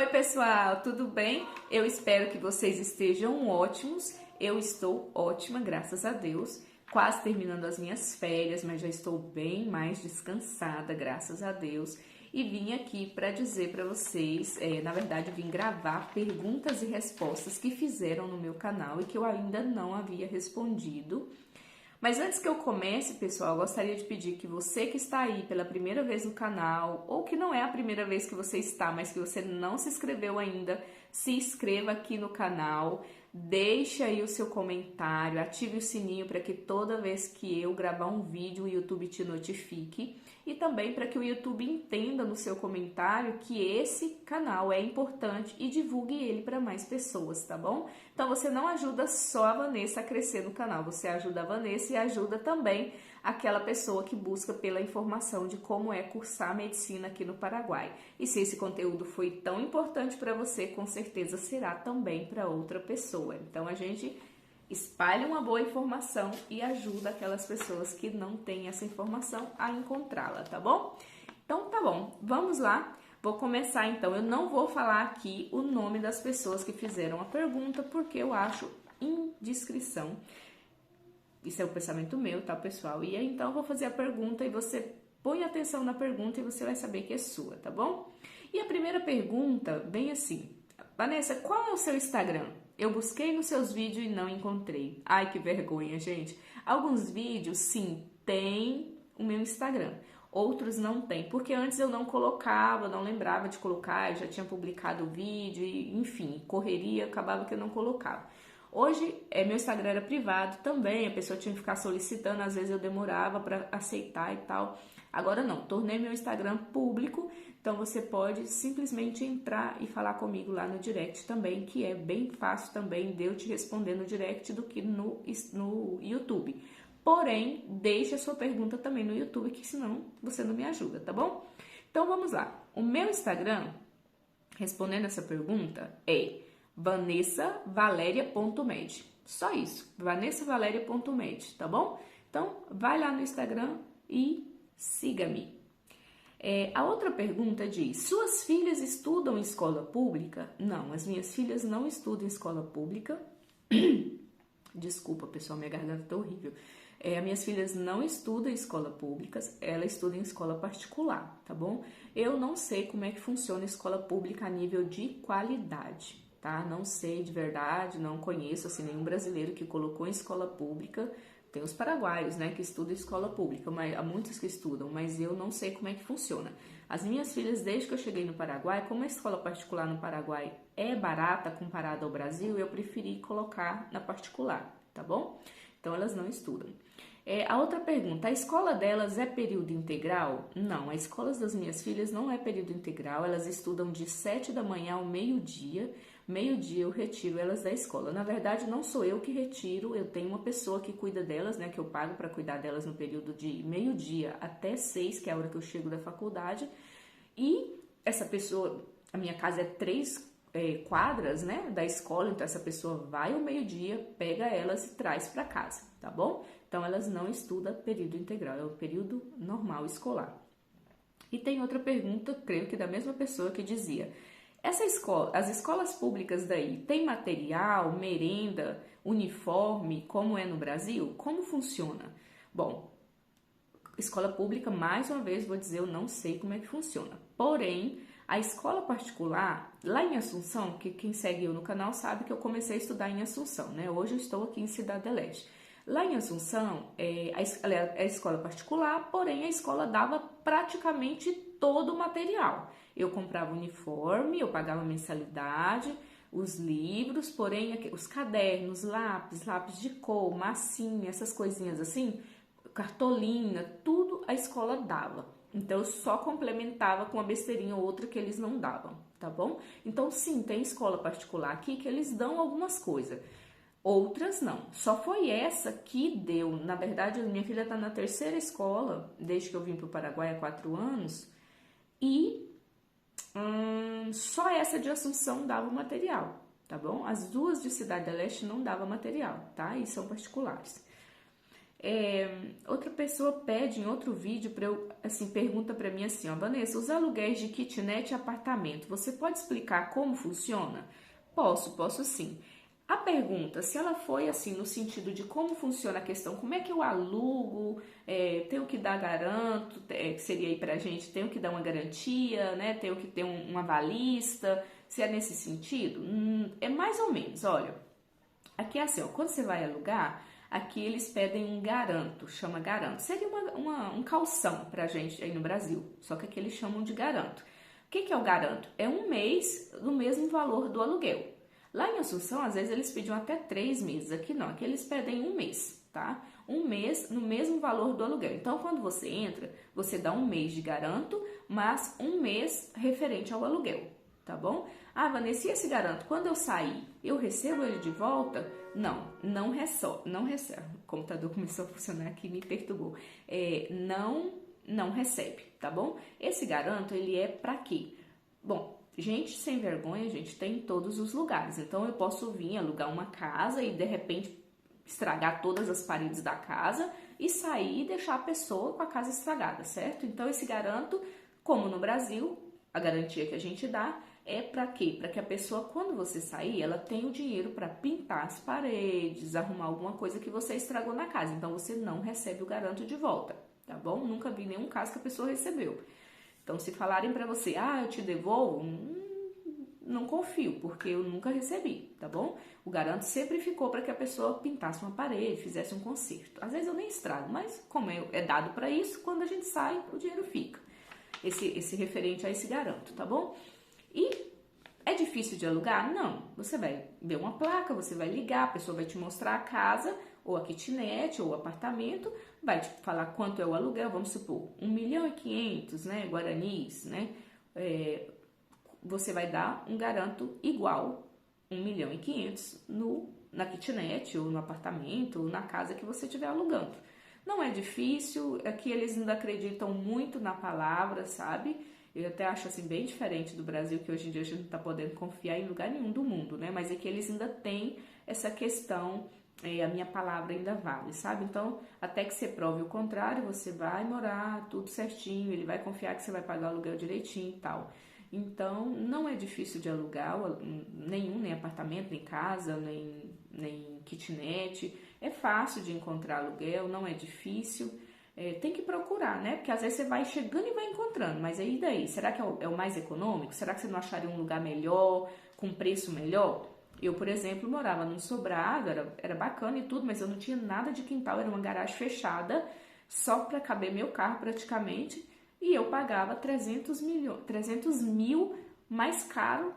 pessoal, tudo bem? Eu espero que vocês estejam ótimos. Eu estou ótima, graças a Deus. Quase terminando as minhas férias, mas já estou bem mais descansada, graças a Deus. E vim aqui para dizer para vocês, na verdade, vim gravar perguntas e respostas que fizeram no meu canal e que eu ainda não havia respondido. Mas antes que eu comece, pessoal, eu gostaria de pedir que você que está aí pela primeira vez no canal, ou que não é a primeira vez que você está, mas que você não se inscreveu ainda, se inscreva aqui no canal, deixe aí o seu comentário, ative o sininho para que toda vez que eu gravar um vídeo o YouTube te notifique e também para que o YouTube entenda no seu comentário que esse canal é importante e divulgue ele para mais pessoas, tá bom? Então você não ajuda só a Vanessa a crescer no canal, você ajuda a Vanessa e ajuda também aquela pessoa que busca pela informação de como é cursar medicina aqui no Paraguai. E se esse conteúdo foi tão importante para você, com certeza será também para outra pessoa. Então a gente espalha uma boa informação e ajuda aquelas pessoas que não têm essa informação a encontrá-la, tá bom? Então tá bom, vamos lá. Vou começar então. Eu não vou falar aqui o nome das pessoas que fizeram a pergunta, porque eu acho indiscrição. Isso é o pensamento meu, tá, pessoal? E então eu vou fazer a pergunta e você põe atenção na pergunta e você vai saber que é sua, tá bom? E a primeira pergunta vem assim: Vanessa, qual é o seu Instagram? Eu busquei nos seus vídeos e não encontrei. Ai, que vergonha, gente. Alguns vídeos, sim, tem o meu Instagram. Outros não tem, porque antes eu não colocava, não lembrava de colocar, eu já tinha publicado o vídeo, e, enfim, correria, acabava que eu não colocava. Hoje, meu Instagram era privado também, a pessoa tinha que ficar solicitando, às vezes eu demorava para aceitar e tal. Agora não, tornei meu Instagram público, então você pode simplesmente entrar e falar comigo lá no direct também, que é bem fácil também de eu te responder no direct do que no YouTube. Porém, deixe a sua pergunta também no YouTube, que senão você não me ajuda, tá bom? Então vamos lá. O meu Instagram, respondendo essa pergunta, é vanessavaleria.med. Só isso, vanessavaleria.med, tá bom? Então, vai lá no Instagram e siga-me. A outra pergunta diz: suas filhas estudam em escola pública? Não, as minhas filhas não estudam em escola pública. Desculpa, pessoal, minha garganta tá horrível. As minhas filhas não estudam em escola pública, elas estudam em escola particular, tá bom? Eu não sei como é que funciona a escola pública a nível de qualidade, tá? Não sei de verdade, não conheço assim nenhum brasileiro que colocou em escola pública. Tem os paraguaios, né, que estudam em escola pública, mas há muitos que estudam, mas eu não sei como é que funciona. As minhas filhas, desde que eu cheguei no Paraguai, como a escola particular no Paraguai é barata comparada ao Brasil, eu preferi colocar na particular, tá bom? Então elas não estudam. A outra pergunta: a escola delas é período integral? Não, a escola das minhas filhas não é período integral, elas estudam de 7 da manhã ao meio-dia. Meio-dia eu retiro elas da escola. Na verdade, não sou eu que retiro, eu tenho uma pessoa que cuida delas, né, que eu pago para cuidar delas no período de meio-dia até 6, que é a hora que eu chego da faculdade. E essa pessoa, a minha casa é 3 quadras, né, da escola, então essa pessoa vai ao meio-dia, pega elas e traz para casa, tá bom? Então elas não estudam período integral, é o período normal escolar. E tem outra pergunta, creio que da mesma pessoa, que dizia: as escolas públicas daí têm material, merenda, uniforme, como é no Brasil? Como funciona? Bom, escola pública, mais uma vez vou dizer, eu não sei como é que funciona. Porém, a escola particular, lá em Assunção, que quem segue eu no canal sabe que eu comecei a estudar em Assunção, né? Hoje eu estou aqui em Cidade do Leste. Lá em Assunção, a escola particular, porém a escola dava praticamente todo o material. Eu comprava uniforme, eu pagava mensalidade, os livros, porém os cadernos, lápis de cor, massinha, essas coisinhas assim, cartolina, tudo a escola dava. Então eu só complementava com uma besteirinha ou outra que eles não davam, tá bom? Então sim, tem escola particular aqui que eles dão algumas coisas. Outras não, só foi essa que deu. Na verdade, minha filha está na terceira escola, desde que eu vim para o Paraguai há 4 anos, e só essa de Assunção dava o material, tá bom? As duas de Cidade do Leste não dava material, tá? E são particulares. Outra pessoa pede em outro vídeo para eu, assim, pergunta para mim assim, ó, Vanessa, os aluguéis de kitnet e apartamento, você pode explicar como funciona? Posso sim. A pergunta, se ela foi assim no sentido de como funciona a questão, como é que eu alugo, tenho que dar garanto, que seria aí pra gente, tenho que dar uma garantia, né? Tenho que ter um avalista, se é nesse sentido? É mais ou menos, olha. Aqui é assim, ó, quando você vai alugar, aqui eles pedem um garanto, chama garanto. Seria um calção pra gente aí no Brasil, só que aqui eles chamam de garanto. O que é o garanto? É um mês do mesmo valor do aluguel. Lá em Assunção, às vezes eles pediam até 3 meses, aqui não, aqui eles pedem um mês, tá? Um mês no mesmo valor do aluguel. Então, quando você entra, você dá um mês de garanto, mas um mês referente ao aluguel, tá bom? Ah, Vanessa, e esse garanto, quando eu sair, eu recebo ele de volta? Não recebe. O computador começou a funcionar aqui e me perturbou. Não recebe, tá bom? Esse garanto, ele é pra quê? Bom, gente sem vergonha, a gente tem em todos os lugares. Então, eu posso vir alugar uma casa e, de repente, estragar todas as paredes da casa e sair e deixar a pessoa com a casa estragada, certo? Então, esse garanto, como no Brasil, a garantia que a gente dá é para quê? Para que a pessoa, quando você sair, ela tenha o dinheiro para pintar as paredes, arrumar alguma coisa que você estragou na casa. Então, você não recebe o garanto de volta, tá bom? Nunca vi nenhum caso que a pessoa recebeu. Então, se falarem para você, eu te devolvo, não confio, porque eu nunca recebi, tá bom? O garanto sempre ficou para que a pessoa pintasse uma parede, fizesse um conserto. Às vezes eu nem estrago, mas como é dado para isso, quando a gente sai, o dinheiro fica. Esse referente a esse garanto, tá bom? E é difícil de alugar? Não. Você vai ver uma placa, você vai ligar, a pessoa vai te mostrar a casa, ou a kitnet, ou o apartamento, vai te falar quanto é o aluguel, vamos supor, 1.500.000, né, guaranis, né? Você vai dar um garanto igual 1.500.000 na kitnet, ou no apartamento, ou na casa que você estiver alugando. Não é difícil, aqui eles ainda acreditam muito na palavra, sabe? Eu até acho assim bem diferente do Brasil, que hoje em dia a gente não está podendo confiar em lugar nenhum do mundo, né? Mas é que eles ainda têm essa questão, a minha palavra ainda vale, sabe? Então, até que você prove o contrário, você vai morar tudo certinho, ele vai confiar que você vai pagar o aluguel direitinho e tal. Então, não é difícil de alugar nenhum, nem apartamento, nem casa, nem kitnet. É fácil de encontrar aluguel, não é difícil. Tem que procurar, né? Porque às vezes você vai chegando e vai encontrando, mas aí daí? Será que é o mais econômico? Será que você não acharia um lugar melhor, com preço melhor? Eu, por exemplo, morava num sobrado, era bacana e tudo, mas eu não tinha nada de quintal, era uma garagem fechada, só para caber meu carro praticamente, e eu pagava 300 mil mais caro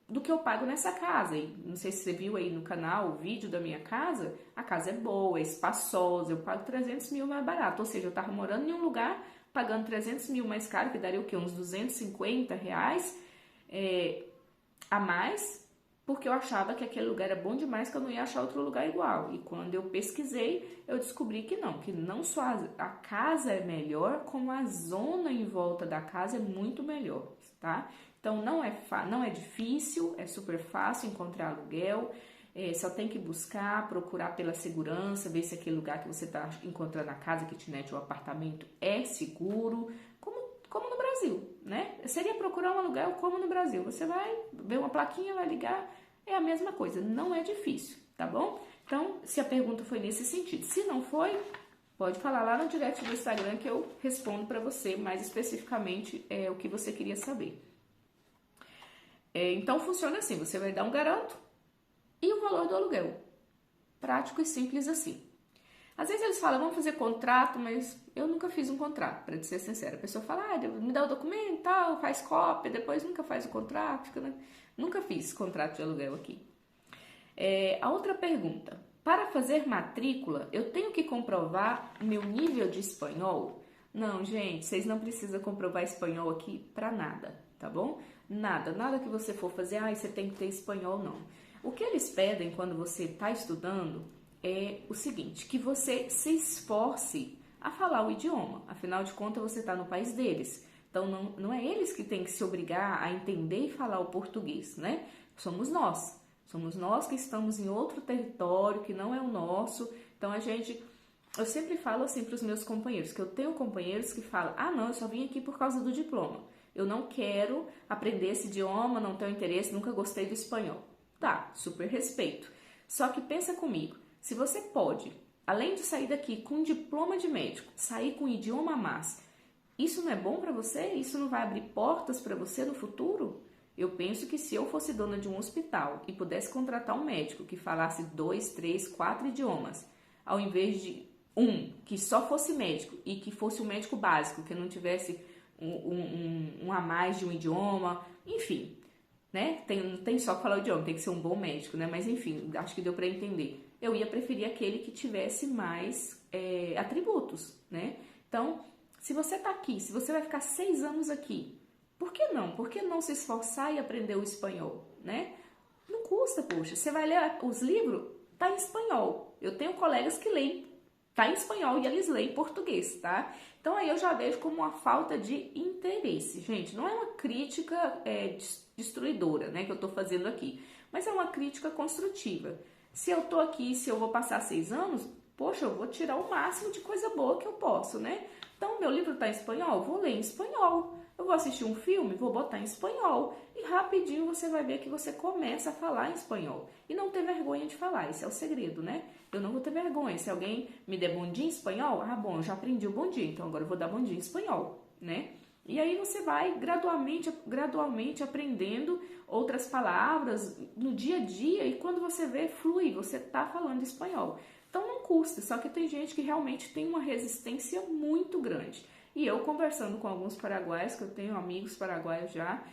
do que eu pago nessa casa. E não sei se você viu aí no canal o vídeo da minha casa, a casa é boa, é espaçosa, eu pago 300 mil mais barato, ou seja, eu tava morando em um lugar pagando 300 mil mais caro, que daria o quê? Uns 250 reais a mais, porque eu achava que aquele lugar era bom demais, que eu não ia achar outro lugar igual. E quando eu pesquisei, eu descobri que não só a casa é melhor, como a zona em volta da casa é muito melhor, tá? Então, não é difícil, é super fácil encontrar aluguel, só tem que buscar, procurar pela segurança, ver se aquele lugar que você está encontrando a casa, kitnet ou apartamento é seguro, como no Brasil, né? Seria procurar um aluguel como no Brasil. Você vai ver uma plaquinha, vai ligar, é a mesma coisa, não é difícil, tá bom? Então, se a pergunta foi nesse sentido, se não foi, pode falar lá no direct do Instagram que eu respondo para você mais especificamente o que você queria saber. Então, funciona assim, você vai dar um garanto e o valor do aluguel. Prático e simples assim. Às vezes eles falam, vamos fazer contrato, mas eu nunca fiz um contrato, para ser sincera. A pessoa fala, me dá o documento, tal, faz cópia, depois nunca faz o contrato. Né? Nunca fiz contrato de aluguel aqui. A outra pergunta, para fazer matrícula, eu tenho que comprovar meu nível de espanhol? Não, gente, vocês não precisam comprovar espanhol aqui para nada, tá bom? Nada que você for fazer, você tem que ter espanhol, não. O que eles pedem quando você está estudando é o seguinte, que você se esforce a falar o idioma. Afinal de contas, você está no país deles. Então, não é eles que têm que se obrigar a entender e falar o português, né? Somos nós. Somos nós que estamos em outro território, que não é o nosso. Então, a gente eu sempre falo assim para os meus companheiros, que eu tenho companheiros que falam, ah não, eu só vim aqui por causa do diploma. Eu não quero aprender esse idioma, não tenho interesse, nunca gostei do espanhol. Tá, super respeito. Só que pensa comigo, se você pode, além de sair daqui com um diploma de médico, sair com um idioma a mais, isso não é bom para você? Isso não vai abrir portas para você no futuro? Eu penso que se eu fosse dona de um hospital e pudesse contratar um médico que falasse 2, 3, 4 idiomas, ao invés de que só fosse médico e que fosse um médico básico, que não tivesse um a mais de um idioma, enfim, né? Não tem só que falar o idioma, tem que ser um bom médico, né? Mas enfim, acho que deu para entender. Eu ia preferir aquele que tivesse mais atributos, né? Então, se você tá aqui, se você vai ficar 6 anos aqui, por que não? Por que não se esforçar e aprender o espanhol, né? Não custa, poxa. Você vai ler os livros, tá em espanhol. Eu tenho colegas que leem, tá em espanhol e eles leem português, tá? Então aí eu já vejo como uma falta de interesse. Gente, não é uma crítica destruidora, né, que eu tô fazendo aqui, mas é uma crítica construtiva. Se eu tô aqui, se eu vou passar 6 anos, poxa, eu vou tirar o máximo de coisa boa que eu posso, né? Então, meu livro tá em espanhol, vou ler em espanhol. Eu vou assistir um filme, vou botar em espanhol. E rapidinho você vai ver que você começa a falar em espanhol. E não ter vergonha de falar, esse é o segredo, né? Eu não vou ter vergonha. Se alguém me der bom dia em espanhol, ah, bom, eu já aprendi o bom dia, então agora eu vou dar bom dia em espanhol, né? E aí você vai gradualmente aprendendo outras palavras no dia a dia e quando você vê, flui, você tá falando espanhol. Então não custa, só que tem gente que realmente tem uma resistência muito grande. E eu conversando com alguns paraguaios, que eu tenho amigos paraguaios já,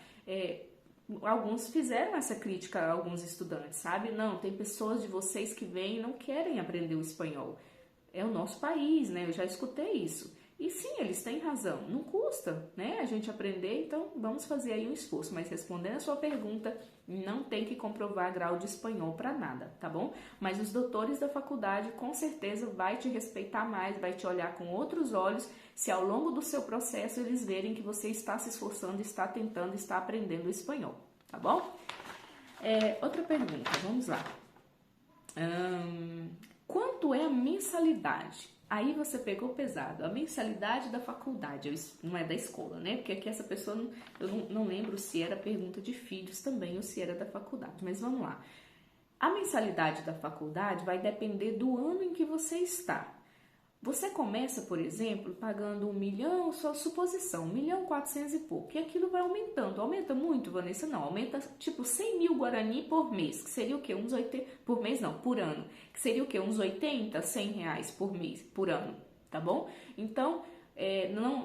alguns fizeram essa crítica a alguns estudantes, sabe? Não, tem pessoas de vocês que vêm e não querem aprender o espanhol. É o nosso país, né? Eu já escutei isso. E sim, eles têm razão, não custa, né, a gente aprender, então vamos fazer aí um esforço. Mas respondendo a sua pergunta, não tem que comprovar grau de espanhol para nada, tá bom? Mas os doutores da faculdade com certeza vai te respeitar mais, vai te olhar com outros olhos, se ao longo do seu processo eles verem que você está se esforçando, está tentando, está aprendendo o espanhol, tá bom? Outra pergunta, vamos lá. Quanto é a mensalidade? Aí você pegou pesado, a mensalidade da faculdade, não é da escola, né? Porque aqui essa pessoa, eu não lembro se era pergunta de filhos também ou se era da faculdade, mas vamos lá. A mensalidade da faculdade vai depender do ano em que você está. Você começa, por exemplo, pagando 1 milhão, só suposição, 1.400.000 e pouco, e aquilo vai aumentando. Aumenta muito, Vanessa? Não, aumenta tipo 100 mil Guarani por mês, que seria o quê? Uns 80, por mês não, por ano, que seria o quê? Uns 80, 100 reais por mês, por ano, tá bom? Então,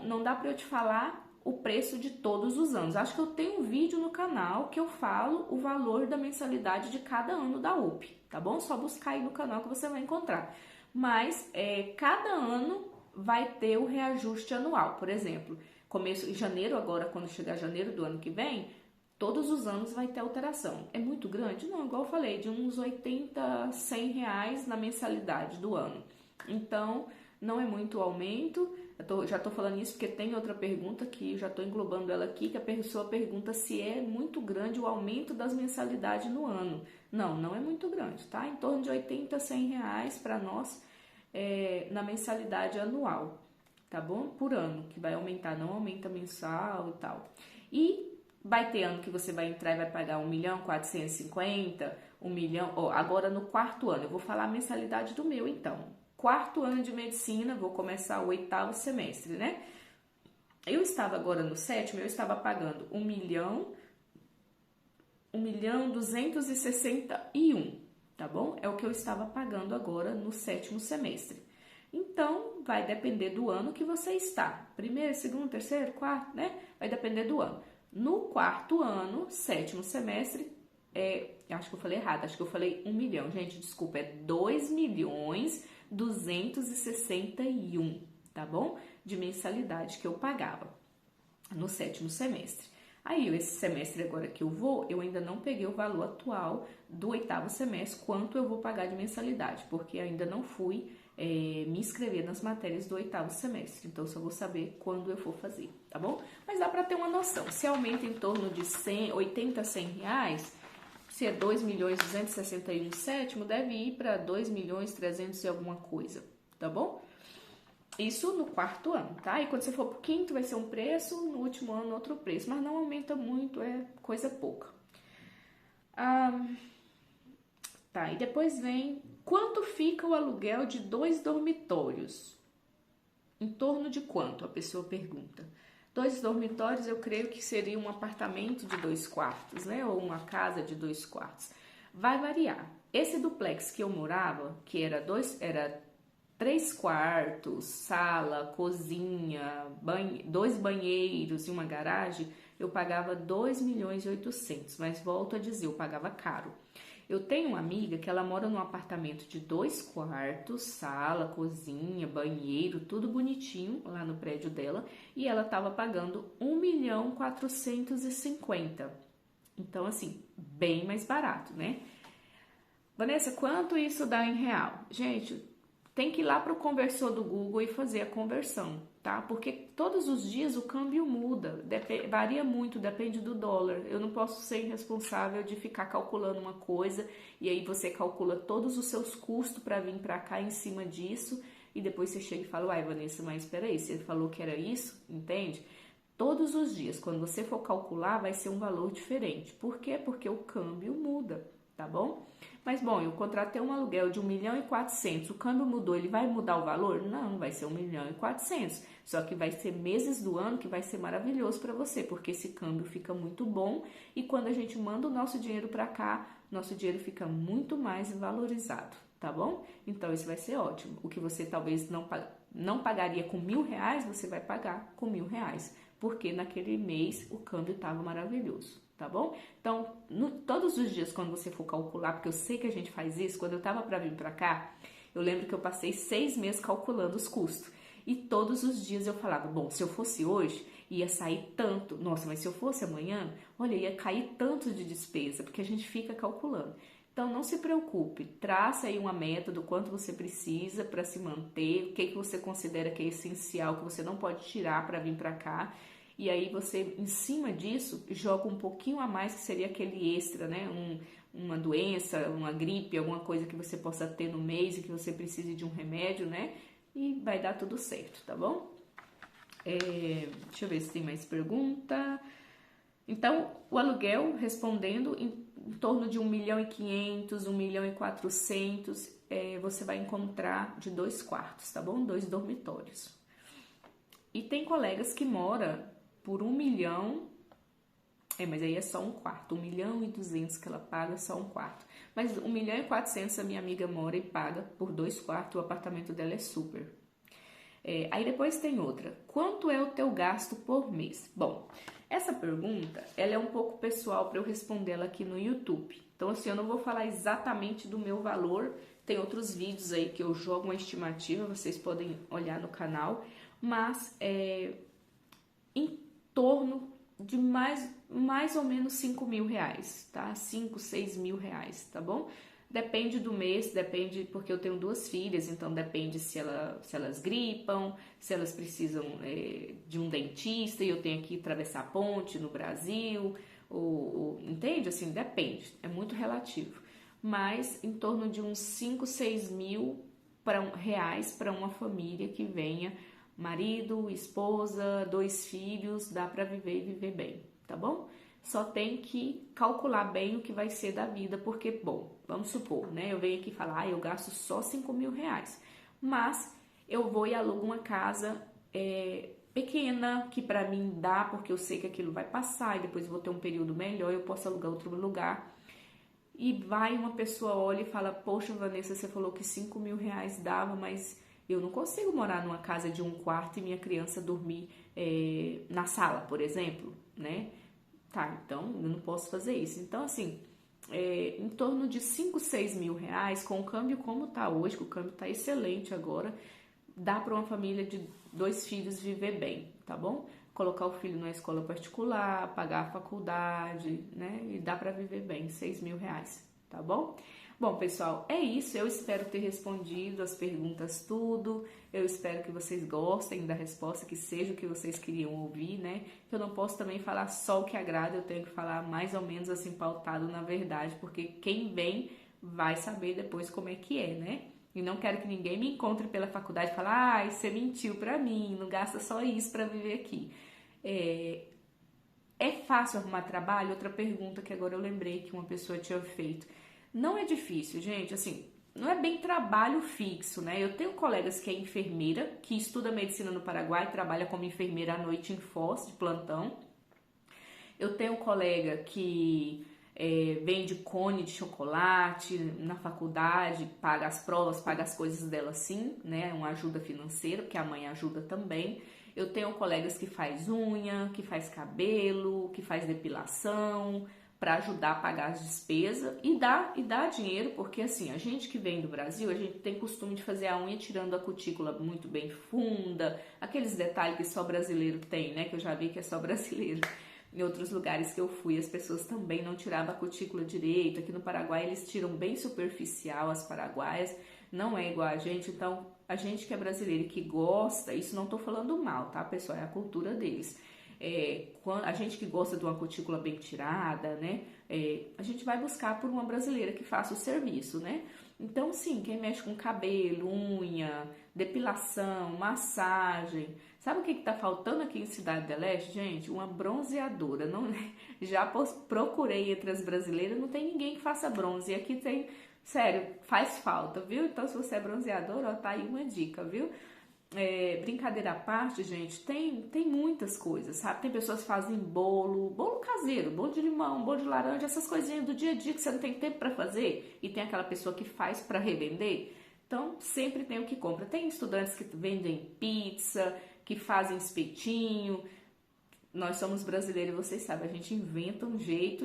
não dá pra eu te falar o preço de todos os anos. Acho que eu tenho um vídeo no canal que eu falo o valor da mensalidade de cada ano da UP, tá bom? Só buscar aí no canal que você vai encontrar. Mas cada ano vai ter o reajuste anual. Por exemplo, começo em janeiro, agora quando chegar janeiro do ano que vem, todos os anos vai ter alteração. É muito grande? Não, igual eu falei, de uns 80, 100 reais na mensalidade do ano. Então, não é muito aumento. Já estou falando isso porque tem outra pergunta que já estou englobando ela aqui, que a pessoa pergunta se é muito grande o aumento das mensalidades no ano. Não, não é muito grande, tá? Em torno de 80, 100 reais para nós na mensalidade anual, tá bom? Por ano, que vai aumentar, não aumenta mensal e tal. E vai ter ano que você vai entrar e vai pagar 1.450.000, 1 milhão, agora no 4º ano, eu vou falar a mensalidade do meu então. 4º ano de medicina, vou começar o 8º semestre, né? Eu estava agora no 7º, eu estava pagando 1.261.000, tá bom? É o que eu estava pagando agora no 7º semestre. Então, vai depender do ano que você está. 1º, 2º, 3º, 4º, né? Vai depender do ano. No 4º ano, 7º semestre, acho que eu falei errado, acho que eu falei 1 milhão. Gente, desculpa, é 2.261.000, tá bom? De mensalidade que eu pagava no 7º semestre. Aí, esse semestre agora que eu ainda não peguei o valor atual do 8º semestre, quanto eu vou pagar de mensalidade, porque ainda não fui me inscrever nas matérias do 8º semestre, então só vou saber quando eu for fazer, tá bom? Mas dá para ter uma noção, se aumenta em torno de 80, 100 reais, se é 2.261.000 sétimo, deve ir para 2.300.000 e alguma coisa, tá bom? Isso no quarto ano, tá? E quando você for pro quinto vai ser um preço, no último ano outro preço, mas não aumenta muito, é coisa pouca. Ah, tá, e depois vem quanto fica o aluguel de 2 dormitórios? Em torno de quanto? A pessoa pergunta. 2 dormitórios eu creio que seria um apartamento de 2 quartos, né? Ou uma casa de 2 quartos. Vai variar. Esse duplex que eu morava, que era 3 quartos, sala, cozinha, 2 banheiros e uma garagem, eu pagava 2.800.000, mas volto a dizer, eu pagava caro. Eu tenho uma amiga que ela mora num apartamento de 2 quartos, sala, cozinha, banheiro, tudo bonitinho lá no prédio dela, e ela estava pagando 1.450.000. Então, assim, bem mais barato, né? Vanessa, quanto isso dá em real? Gente, tem que ir lá para o conversor do Google e fazer a conversão, tá? Porque todos os dias o câmbio muda, varia muito, depende do dólar. Eu não posso ser responsável de ficar calculando uma coisa e aí você calcula todos os seus custos para vir para cá em cima disso e depois você chega e fala, uai, Vanessa, mas espera aí, você falou que era isso, entende? Todos os dias, quando você for calcular, vai ser um valor diferente. Por quê? Porque o câmbio muda, tá bom? Mas, bom, eu contratei um aluguel de 1.400.000, o câmbio mudou, ele vai mudar o valor? Não, vai ser 1.400.000. Só que vai ser meses do ano que vai ser maravilhoso para você, porque esse câmbio fica muito bom e quando a gente manda o nosso dinheiro para cá, nosso dinheiro fica muito mais valorizado, tá bom? Então, isso vai ser ótimo. O que você talvez não pagaria com R$ 1.000, você vai pagar com R$ 1.000, porque naquele mês o câmbio estava maravilhoso, tá bom? Então, todos os dias quando você for calcular, porque eu sei que a gente faz isso, quando eu tava para vir para cá, eu lembro que eu passei 6 meses calculando os custos. E todos os dias eu falava, bom, se eu fosse hoje, ia sair tanto. Nossa, mas se eu fosse amanhã, olha, ia cair tanto de despesa, porque a gente fica calculando. Então, não se preocupe, traça aí uma meta do quanto você precisa para se manter, o que você considera que é essencial, que você não pode tirar para vir para cá. E aí você, em cima disso, joga um pouquinho a mais, que seria aquele extra, né? Uma doença, uma gripe, alguma coisa que você possa ter no mês e que você precise de um remédio, né? E vai dar tudo certo, tá bom? Deixa eu ver se tem mais pergunta. Então, o aluguel, respondendo, em torno de 1.500.000, 1.400.000, você vai encontrar de 2 quartos, tá bom? 2 dormitórios. E tem colegas que moram por 1 milhão, mas aí é só um quarto, 1.200.000 que ela paga, só um quarto. Mas 1.400.000 a minha amiga mora e paga por 2 quartos, o apartamento dela é super. Aí depois tem outra, quanto é o teu gasto por mês? Bom, essa pergunta, ela é um pouco pessoal para eu responder ela aqui no YouTube. Então assim, eu não vou falar exatamente do meu valor, tem outros vídeos aí que eu jogo uma estimativa, vocês podem olhar no canal, mas em torno de mais ou menos 5 mil reais, tá? 5, 6 mil reais, tá bom? Depende do mês, depende, porque eu tenho 2 filhas, então depende se elas gripam, se elas precisam de um dentista e eu tenho que atravessar a ponte no Brasil, entende? Assim, depende, é muito relativo. Mas em torno de uns 5, 6 mil reais para uma família que venha marido, esposa, 2 filhos, dá para viver e viver bem, tá bom? Só tem que calcular bem o que vai ser da vida, porque, bom, vamos supor, né? Eu venho aqui falar, eu gasto só 5 mil reais, mas eu vou e alugo uma casa pequena, que para mim dá, porque eu sei que aquilo vai passar e depois eu vou ter um período melhor, eu posso alugar outro lugar. E vai uma pessoa olha e fala, poxa, Vanessa, você falou que 5 mil reais dava, mas eu não consigo morar numa casa de 1 quarto e minha criança dormir na sala, por exemplo, né? Tá, então eu não posso fazer isso. Então, assim, em torno de 5, 6 mil reais, com o câmbio como tá hoje, que o câmbio tá excelente agora, dá para uma família de 2 filhos viver bem, tá bom? Colocar o filho na escola particular, pagar a faculdade, né? E dá para viver bem, 6 mil reais, tá bom? Bom, pessoal, é isso. Eu espero ter respondido as perguntas tudo. Eu espero que vocês gostem da resposta, que seja o que vocês queriam ouvir, né? Eu não posso também falar só o que agrada, eu tenho que falar mais ou menos assim pautado na verdade, porque quem vem vai saber depois como é que é, né? E não quero que ninguém me encontre pela faculdade e fale, ai, você mentiu pra mim, não gasta só isso pra viver aqui. É fácil arrumar trabalho? Outra pergunta que agora eu lembrei que uma pessoa tinha feito. Não é difícil, gente, assim, não é bem trabalho fixo, né? Eu tenho colegas que é enfermeira, que estuda medicina no Paraguai, trabalha como enfermeira à noite em Foz, de plantão. Eu tenho um colega que vende cone de chocolate na faculdade, paga as provas, paga as coisas dela sim, né? Uma ajuda financeira, porque a mãe ajuda também. Eu tenho colegas que faz unha, que faz cabelo, que faz depilação, para ajudar a pagar as despesas e dá dinheiro, porque assim, a gente que vem do Brasil, a gente tem costume de fazer a unha tirando a cutícula muito bem funda, aqueles detalhes que só brasileiro tem, né? Que eu já vi que é só brasileiro. Em outros lugares que eu fui, as pessoas também não tiravam a cutícula direito. Aqui no Paraguai, eles tiram bem superficial as paraguaias, não é igual a gente. Então, a gente que é brasileiro e que gosta, isso não tô falando mal, tá, pessoal? É a cultura deles. A gente que gosta de uma cutícula bem tirada, né? A gente vai buscar por uma brasileira que faça o serviço, né? Então, sim, quem mexe com cabelo, unha, depilação, massagem. Sabe o que tá faltando aqui em Cidade do Leste, gente? Uma bronzeadora. Não, já procurei entre as brasileiras, não tem ninguém que faça bronze. E aqui tem, sério, faz falta, viu? Então, se você é bronzeador, ó, tá aí uma dica, viu? Brincadeira à parte, gente, tem muitas coisas, sabe? Tem pessoas que fazem bolo caseiro, bolo de limão, bolo de laranja, essas coisinhas do dia a dia que você não tem tempo para fazer, e tem aquela pessoa que faz para revender. Então, sempre tem o que compra. Tem estudantes que vendem pizza, que fazem espetinho. Nós somos brasileiros, vocês sabem, a gente inventa um jeito,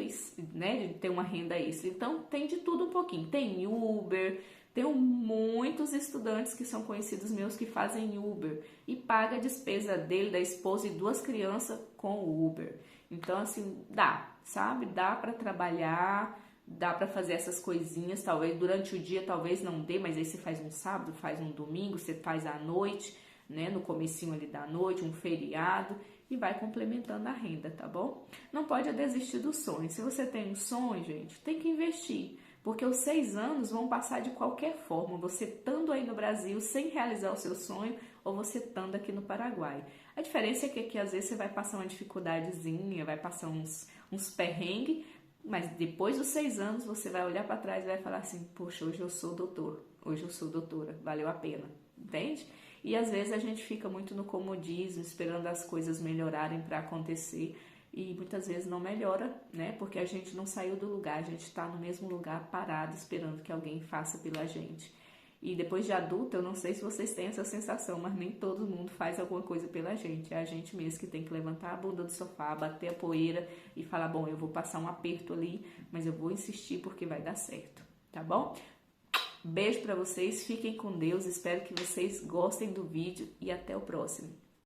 né, de ter uma renda extra. Então, tem de tudo um pouquinho. Tem Uber. Tenho muitos estudantes que são conhecidos meus que fazem Uber e paga a despesa dele, da esposa e 2 crianças com o Uber. Então, assim, dá, sabe? Dá para trabalhar, dá para fazer essas coisinhas. Talvez durante o dia, talvez não dê, mas aí você faz um sábado, faz um domingo, você faz à noite, né? No comecinho ali da noite, um feriado e vai complementando a renda, tá bom? Não pode desistir do sonho. Se você tem um sonho, gente, tem que investir. Porque os 6 anos vão passar de qualquer forma, você estando aí no Brasil sem realizar o seu sonho ou você estando aqui no Paraguai. A diferença é que aqui às vezes você vai passar uma dificuldadezinha, vai passar uns perrengues, mas depois dos 6 anos você vai olhar para trás e vai falar assim, poxa, hoje eu sou doutor, hoje eu sou doutora, valeu a pena, entende? E às vezes a gente fica muito no comodismo, esperando as coisas melhorarem para acontecer, e muitas vezes não melhora, né? Porque a gente não saiu do lugar, a gente está no mesmo lugar parado esperando que alguém faça pela gente. E depois de adulta, eu não sei se vocês têm essa sensação, mas nem todo mundo faz alguma coisa pela gente. É a gente mesmo que tem que levantar a bunda do sofá, bater a poeira e falar, bom, eu vou passar um aperto ali, mas eu vou insistir porque vai dar certo, tá bom? Beijo pra vocês, fiquem com Deus, espero que vocês gostem do vídeo e até o próximo.